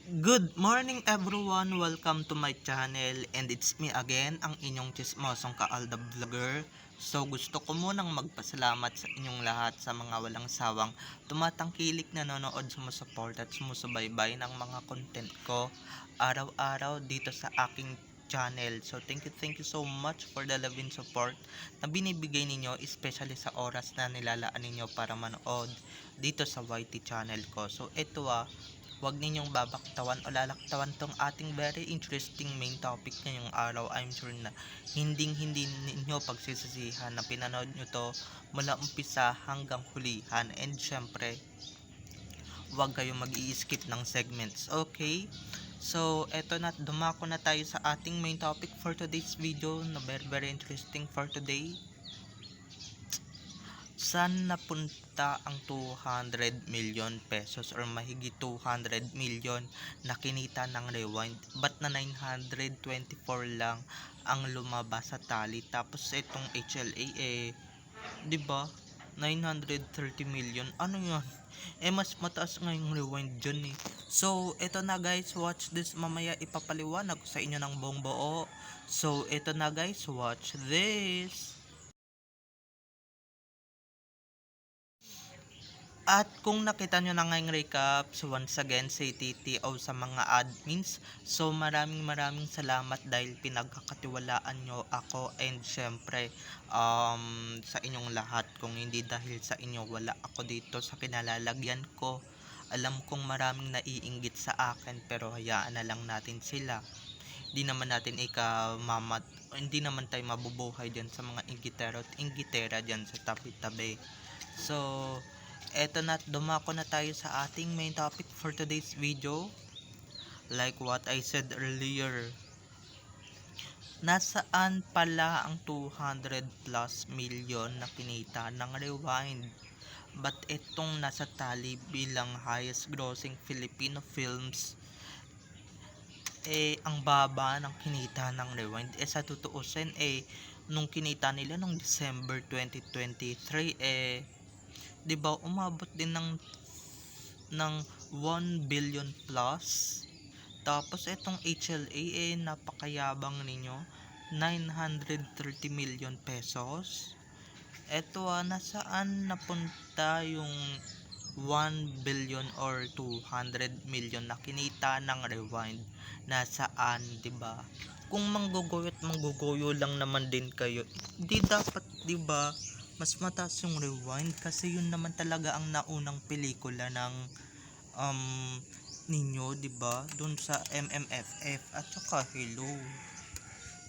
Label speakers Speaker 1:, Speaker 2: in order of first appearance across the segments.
Speaker 1: Good morning everyone! Welcome to my channel and it's me again, ang inyong chismosong Kaalda Vlogger. So gusto ko munang magpasalamat sa inyong lahat sa mga walang sawang tumatangkilik, nanonood, sumusuport at sumusubaybay ng mga content ko araw-araw dito sa aking channel. So thank you so much for the love and support na binibigay ninyo, especially sa oras na nilalaan ninyo para manood dito sa YT channel ko. So ito huwag ninyong babaktawan o lalaktawan tong ating very interesting main topic ngayong araw. I'm sure na hindi ninyo pagsisisihan na pinanood nyo to mula umpisa hanggang hulihan. And syempre, huwag kayong mag-i-skip ng segments, okay? So, eto na, dumako na tayo sa ating main topic for today's video na very interesting for today. Saan napunta ang 200 million pesos or mahigit 200 million na kinita ng Rewind? Ba't na 924 lang ang lumabas sa tally? Tapos itong HLA 'di ba? 930 million. Ano 'yan? Mas mataas nga yung Rewind dyan eh. So, eto na guys, watch this. Mamaya ipapaliwanag ko sa inyo ng buong buo. So, eto na guys, watch this. At kung nakita nyo na ngayong recap, so once again say TTO sa mga admins. So maraming salamat dahil pinagkakatiwalaan nyo ako and syempre sa inyong lahat. Kung hindi dahil sa inyo, wala ako dito sa kinalalagyan ko. Alam kong maraming naiinggit sa akin pero hayaan na lang natin sila. Hindi naman natin hindi naman tayo mabubuhay dyan sa mga inggitero at inggitera dyan sa tabi-tabi. So eto na, dumako na tayo sa ating main topic for today's video. Like what I said earlier, nasaan pala ang 200 plus million na kinita ng Rewind? But itong nasa tally bilang highest grossing Filipino films, ang baba ng kinita ng Rewind. Sa tutuusin, nung kinita nila nung December 2023, 'di ba umabot din ng 1 billion plus. Tapos itong HLA napakayabang ninyo, 930 million pesos. Eto nasaan napunta yung 1 billion or 200 million na kinita ng Rewind? Nasaan, 'di ba? Kung mangguguyo lang naman din kayo, di dapat, 'di ba? Mas mataas yung Rewind kasi yun naman talaga ang naunang pelikula ng ninyo, 'di ba? Doon sa MMFF at saka Hello.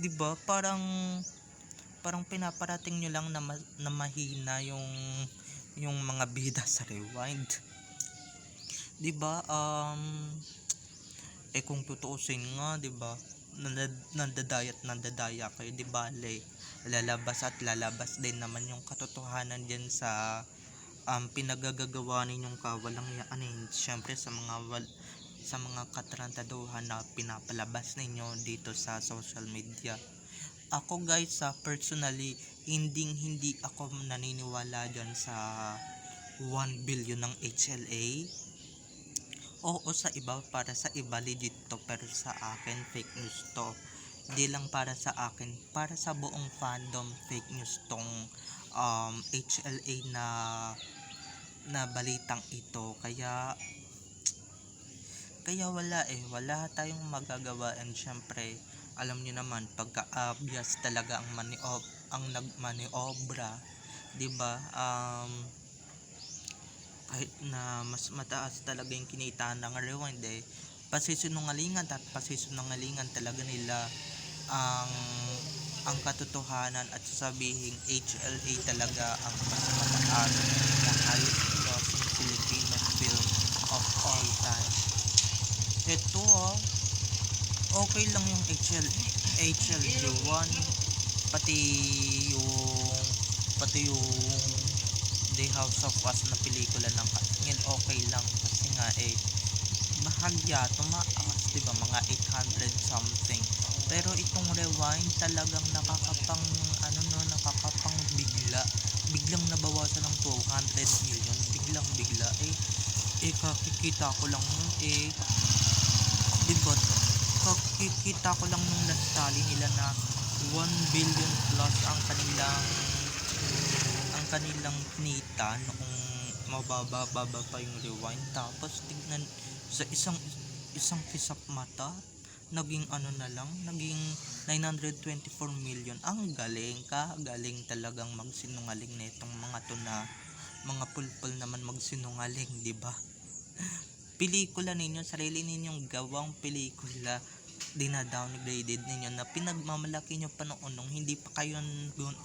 Speaker 1: 'Di ba? Parang pinaparating nyo lang na mahina yung mga bida sa Rewind. 'Di ba? Kung tutuusin nga, 'di ba? Nandadaya kayo, 'di ba? Lalabas at lalabas din naman yung katotohanan diyan sa pinagagagawa ninyong kawalang yaanin, syempre sa mga katrantaduhan na pinapalabas ninyo dito sa social media. Ako guys, personally, hindi ako naniniwala dyan sa 1 billion ng HLA. Oo, sa iba, para sa iba legit to, pero sa akin fake news to. Hindi lang para sa akin, para sa buong fandom fake news tong HLA na balitang ito. Kaya wala tayong magagawa. And syempre, alam niyo naman, pagka obvious talaga ang nagmaniobra, 'di ba? Kahit na mas mataas talaga yung kinita ng Rewind, pasisinungalingan talaga nila ang katotohanan at sasabihin HLA talaga ang mas mataas na highest grossing Filipino film of all time. Ito okay lang yung HLG1, pati yung The House of Us na pelikula ng Katngin, okay lang kasi nga bahagya tumaas, diba, mga 800 something. Pero itong Rewind talagang nakakapang biglang nabawasan ng 200 million, biglang kakikita ko lang nun Diba? Kakikita ko lang nung last tally nila na 1 billion plus ang kanilang kinita noong mababa-baba pa yung rewind. Tapos tignan sa isang kisap mata, naging naging 924 million. Ang galing talagang magsinungaling na itong mga to na mga pulpul naman magsinungaling, di ba? Pelikula ninyo, sarili ninyong gawang pelikula, dina-downgraded ninyo na pinagmamalaki nyo pa noon nung hindi pa kayo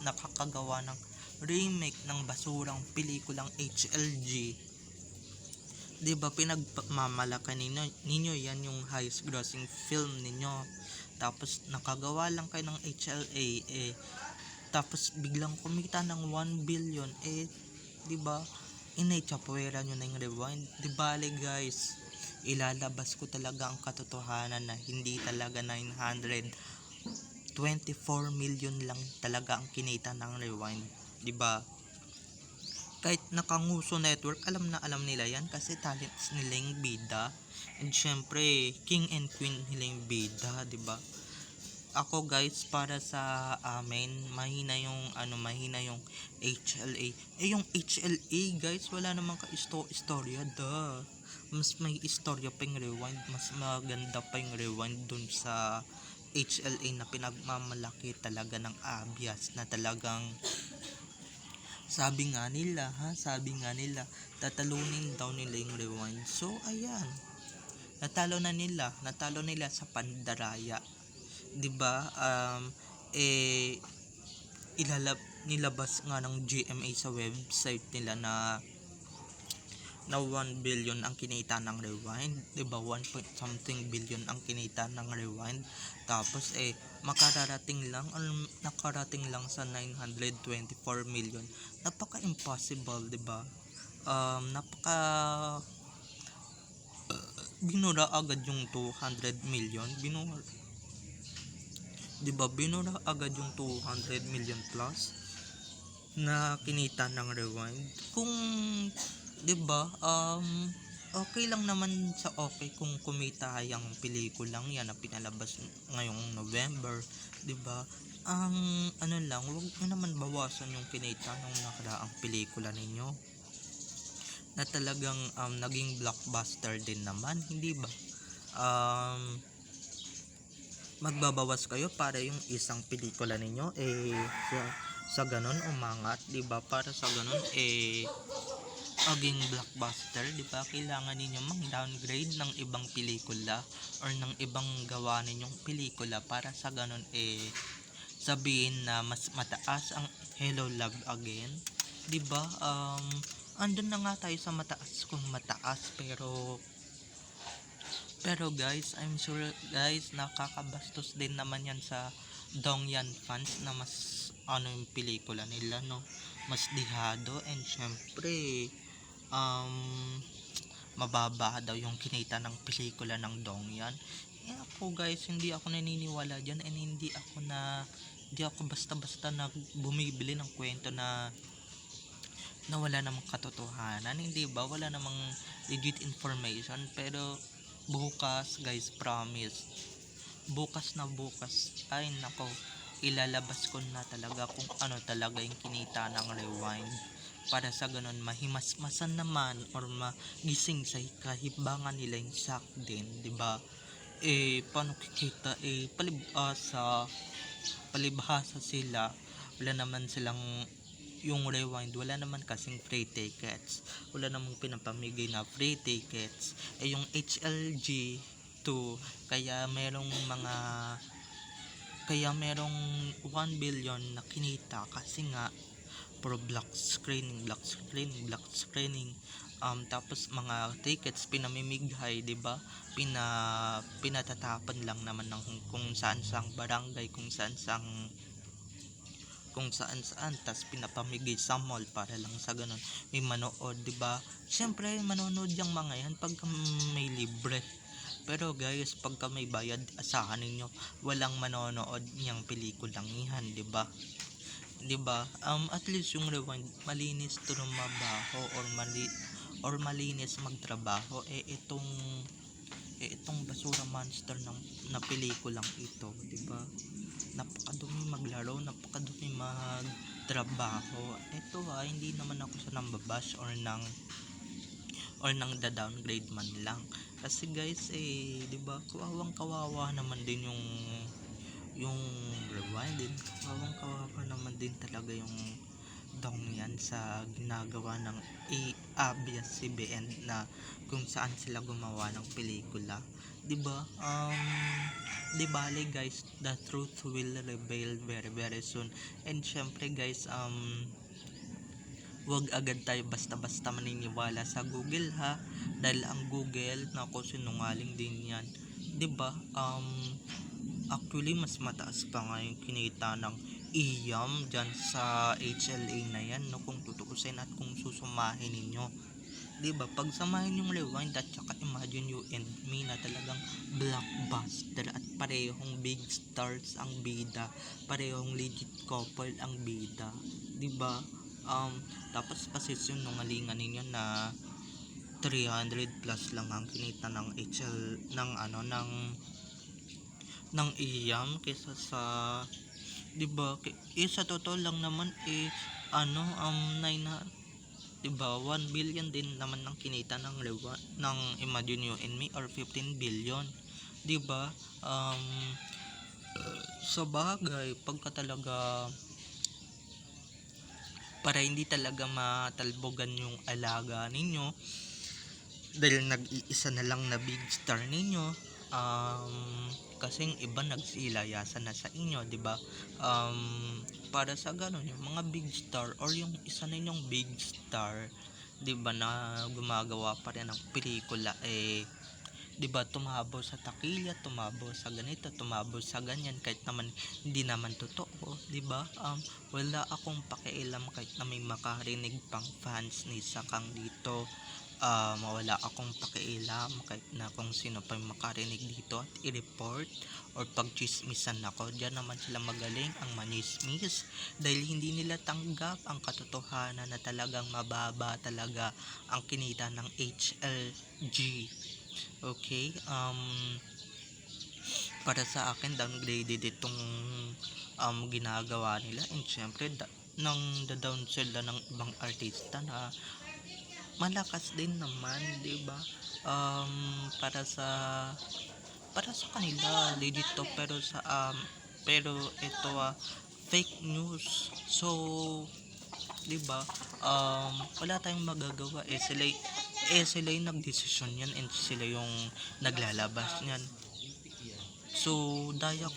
Speaker 1: nakakagawa ng remake ng basurang pelikulang HLG. 'Di ba pinagmamalaki ninyo yan yung highest grossing film ninyo. Tapos nakagawa lang kayo ng HLA tapos biglang kumita ng 1 billion 'di ba? Inay-chapwera nyo na yung rewind. Di bale guys, ilalabas ko talaga ang katotohanan na hindi talaga 924 million lang talaga ang kinita ng rewind. Di ba? Kahit nakanguso network, alam nila yan kasi talents nila yung bida. And syempre, king and queen nila yung bida, di ba? Ako guys, para sa amin, mahina yung HLA. Yung HLA guys, wala namang istorya, mas may istorya pa yung rewind, mas maganda pa yung rewind dun sa HLA na pinagmamalaki talaga ng Abias na talagang sabi nga nila tatalunin daw nila yung rewind. So ayan, natalo nila sa Pandaraya, 'di ba? Nilabas nga ng GMA sa website nila na 1 billion ang kinita ng rewind, 'di ba? 1 point something billion ang kinita ng rewind. Tapos nakarating lang sa 924 million. Napaka-impossible, 'di ba? Binura agad yung 200 million. Binura agad yung 200 million plus na kinita ng rewind. Kung 'di ba, okay lang naman kung kumita yung pelikulang yan na pinalabas ngayong November, 'di ba? Ang wag nyo naman bawasan yung kinita ng nakaraang pelikula ninyo na talagang naging blockbuster din naman, hindi ba? Magbabawas kayo para yung isang pelikula ninyo sa ganon umangat, 'di ba? Para sa ganon maging blockbuster, 'di ba? Kailangan ninyo mang-downgrade ng ibang pelikula or ng ibang gawa ninyong pelikula para sa ganon sabihin na mas mataas ang Hello Love Again, 'di ba? Andun na nga tayo sa mataas kung mataas, pero guys, I'm sure guys, nakakabastos din naman yan sa Dongyan fans na mas yung pelikula nila, no? Mas dihado, and syempre mababa daw yung kinita ng pelikula ng Dongyan. Ako guys, hindi ako naniniwala dyan, and hindi ako basta-basta na bumibili ng kwento na wala namang katotohanan, hindi ba? Wala namang legit information. Pero bukas guys, promise, bukas ay nako, ilalabas ko na talaga kung ano talaga yung kinita ng rewind, para sa ganun mahimasmasan naman or magising sa kahibangan nila yung sak din, 'di ba? Paano kikita, palibhasa sila, wala naman silang yung rewind, wala naman kasing free tickets, wala namang pinapamigay na free tickets. Yung HLG 2, kaya merong 1 billion na kinita kasi nga puro block screening. Tapos mga tickets pinamimigay, 'di ba? Pinatatapan lang naman ng kung saan barangay, kung saan, tas pinapamigay sa mall para lang sa ganun may manood, 'di ba? Syempre manonood yung mga yan pagka may libre, pero guys, pagka may bayad, asahan ninyo walang manonood niyang pelikulang yan, 'di ba? At least yung rewind malinis trumabaho or malinis magtrabaho. Itong itong basura monster na pelikulang ito, 'di ba? Napakadumi maglaro, napakadumi magtrabaho. Ito hindi naman ako sa nambabash or nang da-downgrade man lang. Kasi guys, 'di ba? Kawawang-kawawa naman din yung rewind din. Kawawang-kawawa naman din talaga yung dong yan sa ginagawa ng ABS-CBN na kung saan sila gumawa ng pelikula. 'Di ba? Di bale guys, the truth will reveal very very soon. And syempre guys, wag agad tayo basta-basta maniniwala sa Google ha, dahil ang Google nako sinungaling din yan, 'di ba? Actually mas mataas pa nga yung kinita ng IYAM dyan sa HLA na yan, no, kung tutuusin at kung susumahin ninyo, 'di ba? Pagsamahin yung Rewind at saka Imagine You and Me na talagang blockbuster at parehong big stars ang bida, parehong legit couple ang bida, 'di ba? Tapos kasi sinungalingan ninyo na 300 plus lang ang kinita ng ng IYAM kaysa sa, 'di ba? Sa totoo lang naman 'di ba 1 billion din naman ang kinita ng Imagine You and Me or 15 billion, 'di ba? Sa bagay pagka talaga para hindi talaga matalbogan yung alaga ninyo dahil nag-iisa na lang na big star ninyo, kasing iba nagsilayasan na sa inyo, 'di ba? Para sa ganun yung mga big star or yung isa ninyong big star, 'di ba, na gumagawa pa rin ng pelikula, 'di ba, tumabo sa takilya, tumabo sa ganito, tumabo sa ganyan kahit naman hindi naman totoo, 'di ba? Wala akong pakialam kahit na may makarinig pang fans ni Sakang dito. Wala akong pakialam kahit na kung sino pa yung makarinig dito at i-report or pagchismisan ako. Diyan naman sila magaling ang manismis dahil hindi nila tanggap ang katotohanan na talagang mababa talaga ang kinita ng HLG. Okay, para sa akin downgraded itong ginagawa nila, and syempre nang da-down sila ng ibang artista na malakas din naman, 'di ba? Para sa kanila legit to, pero ito fake news. So, 'di ba? Wala tayong magagawa, sila yung nagdesisyon yan and sila yung naglalabas niyan. So daya,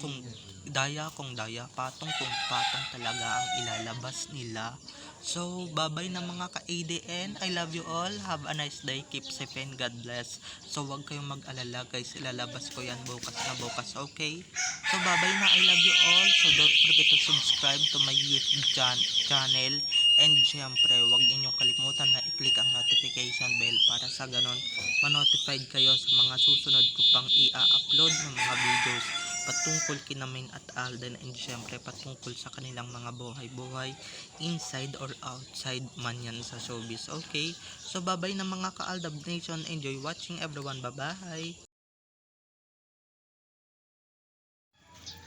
Speaker 1: patong kung patong talaga ang ilalabas nila. So bye-bye na mga ka-ADN, I love you all, have a nice day, keep safe and God bless. So wag kayong mag-alala guys, ilalabas ko yan bukas, okay? So bye-bye na, I love you all. So don't forget to subscribe to my YouTube channel. And syempre, huwag ninyong kalimutan na i-click ang notification bell para sa ganon ma-notified kayo sa mga susunod ko pang i-upload ng mga videos patungkol kina Main at Alden, and syempre patungkol sa kanilang mga buhay-buhay inside or outside man yan sa showbiz. Okay? So bye-bye na mga ka-Aldab Nation. Enjoy watching everyone. Bye-bye!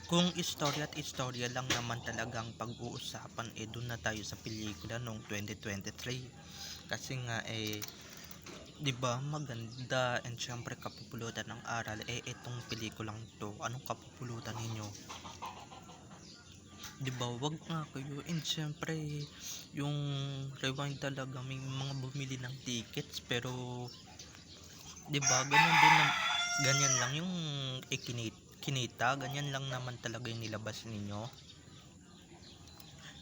Speaker 1: Kung istorya at istorya lang naman talagang pag-uusapan, doon na tayo sa pelikula noong 2023. Kasi nga 'di ba, maganda and syempre kapupulutan ng aral. Itong pelikulang to, anong kapupulutan ninyo? 'Di ba, wag nga kayo, and syempre yung Rewind talaga may mga bumili ng tickets pero 'di ba, ganyan lang yung kinita, ganyan lang naman talaga yung nilabas ninyo.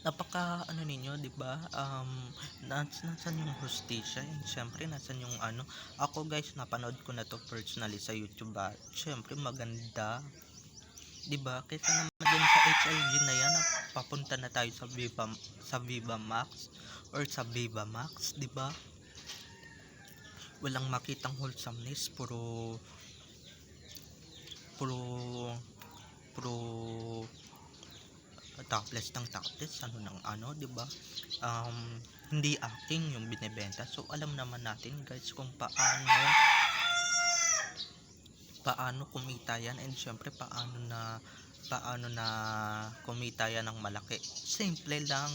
Speaker 1: Napaka ninyo, 'di ba? Nasan yung hustisya, and syempre nasan yung ako guys, napanood ko na to personally sa YouTube, syempre maganda, 'di ba? Kaysa naman din sa HLG na yan, papunta na tayo sa Viva Max or sa Viva Max, 'di ba? Walang makitang wholesomeness, puro topless ng topless, di ba? Hindi acting yung binebenta. So alam naman natin guys kung paano kumita yan, and syempre paano na kumita yan ng malaki. Simple lang,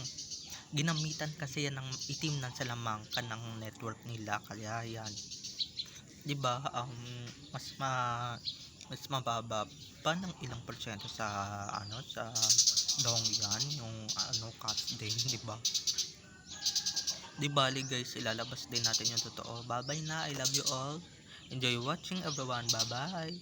Speaker 1: ginamitan kasi yan ng itim ng salamangka ng network nila, kaya yan, 'di ba? Mas mababa pa ng ilang porsyento sa sa dong yan, yung cash din, 'di ba? Di bali guys, ilalabas din natin yung totoo. Bye bye na, I love you all, enjoy watching everyone, bye bye.